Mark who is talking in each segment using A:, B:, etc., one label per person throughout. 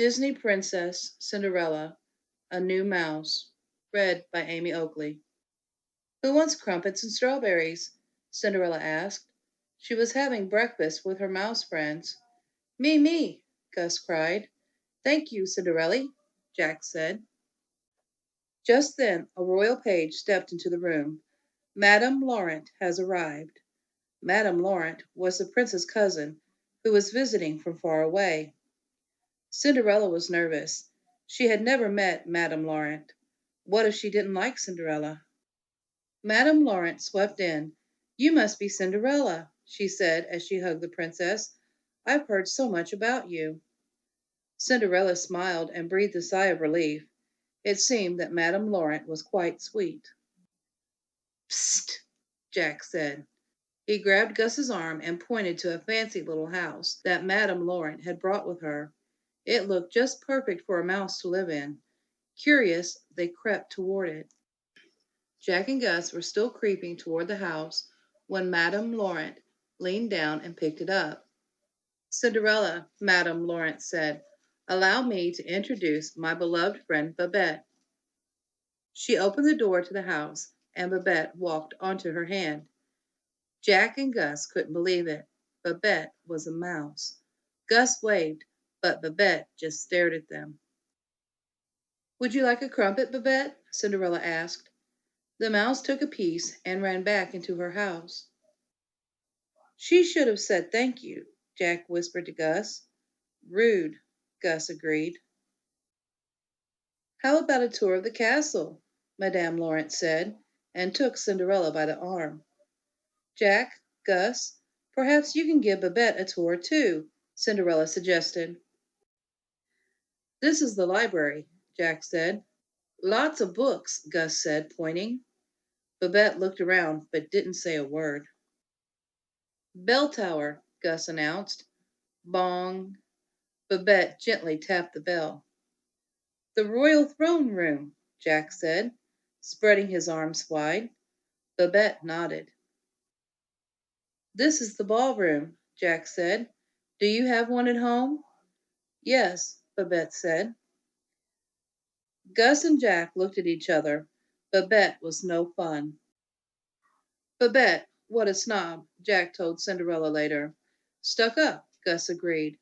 A: Disney Princess Cinderella, A New Mouse. Read by Amy Oakley. Who wants crumpets and strawberries? Cinderella asked. She was having breakfast with her mouse friends. Me, me, Gus cried. Thank you, Cinderella, Jaq said. Just then a royal page stepped into the room. Madame Laurent has arrived. Madame Laurent was the prince's cousin, who was visiting from far away. Cinderella was nervous. She had never met Madame Laurent. What if she didn't like Cinderella? Madame Laurent swept in. You must be Cinderella, she said as she hugged the princess. I've heard so much about you. Cinderella smiled and breathed a sigh of relief. It seemed that Madame Laurent was quite sweet. Psst, Jaq said. He grabbed Gus's arm and pointed to a fancy little house that Madame Laurent had brought with her. It looked just perfect for a mouse to live in. Curious, they crept toward it. Jaq and Gus were still creeping toward the house when Madame Laurent leaned down and picked it up. Cinderella, Madame Laurent said, allow me to introduce my beloved friend Babette. She opened the door to the house, and Babette walked onto her hand. Jaq and Gus couldn't believe it. Babette was a mouse. Gus waved, but Babette just stared at them. Would you like a crumpet, Babette? Cinderella asked. The mouse took a piece and ran back into her house. She should have said thank you, Jaq whispered to Gus. Rude, Gus agreed. How about a tour of the castle? Madame Laurent said, and took Cinderella by the arm. Jaq, Gus, perhaps you can give Babette a tour too, Cinderella suggested. This is the library, Jaq said. Lots of books, Gus said, pointing. Babette looked around but didn't say a word. Bell tower, Gus announced. Bong. Babette gently tapped the bell. The royal throne room, Jaq said, spreading his arms wide. Babette nodded. This is the ballroom, Jaq said. Do you have one at home? Yes, Babette said. Gus and Jaq looked at each other. Babette was no fun. Babette, what a snob, Jaq told Cinderella later. Stuck up, Gus agreed.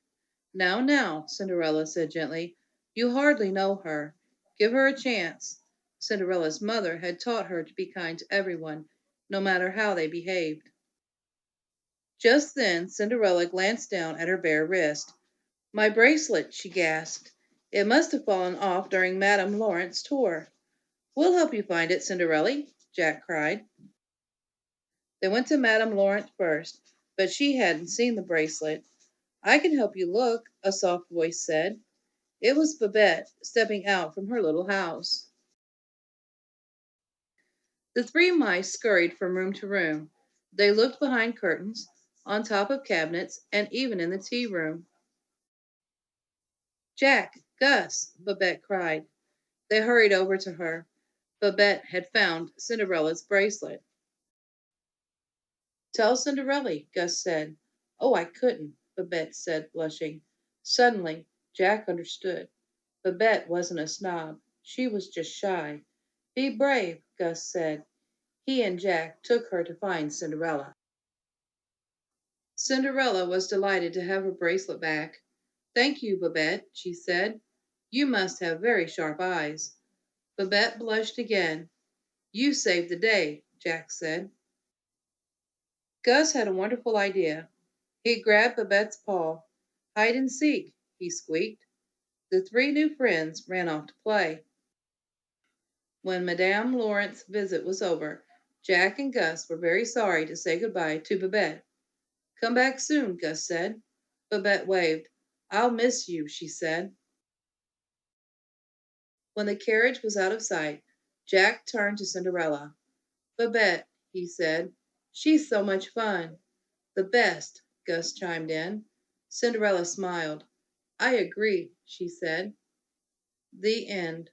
A: Now, now, Cinderella said gently. You hardly know her. Give her a chance. Cinderella's mother had taught her to be kind to everyone, no matter how they behaved. Just then, Cinderella glanced down at her bare wrist. My bracelet, she gasped. It must have fallen off during Madame Laurent's tour. We'll help you find it, Cinderella, Jaq cried. They went to Madame Laurent first, but she hadn't seen the bracelet. I can help you look, a soft voice said. It was Babette stepping out from her little house. The three mice scurried from room to room. They looked behind curtains, on top of cabinets, and even in the tea room. Jaq, Gus, Babette cried. They hurried over to her. Babette had found Cinderella's bracelet. Tell Cinderella, Gus said. Oh, I couldn't, Babette said, blushing. Suddenly, Jaq understood. Babette wasn't a snob. She was just shy. Be brave, Gus said. He and Jaq took her to find Cinderella. Cinderella was delighted to have her bracelet back. Thank you, Babette, she said. You must have very sharp eyes. Babette blushed again. You saved the day, Jaq said. Gus had a wonderful idea. He grabbed Babette's paw. Hide and seek, he squeaked. The three new friends ran off to play. When Madame Laurent's visit was over, Jaq and Gus were very sorry to say goodbye to Babette. Come back soon, Gus said. Babette waved. I'll miss you, she said. When the carriage was out of sight, Jaq turned to Cinderella. Babette, he said. She's so much fun. The best, Gus chimed in. Cinderella smiled. I agree, she said. The end.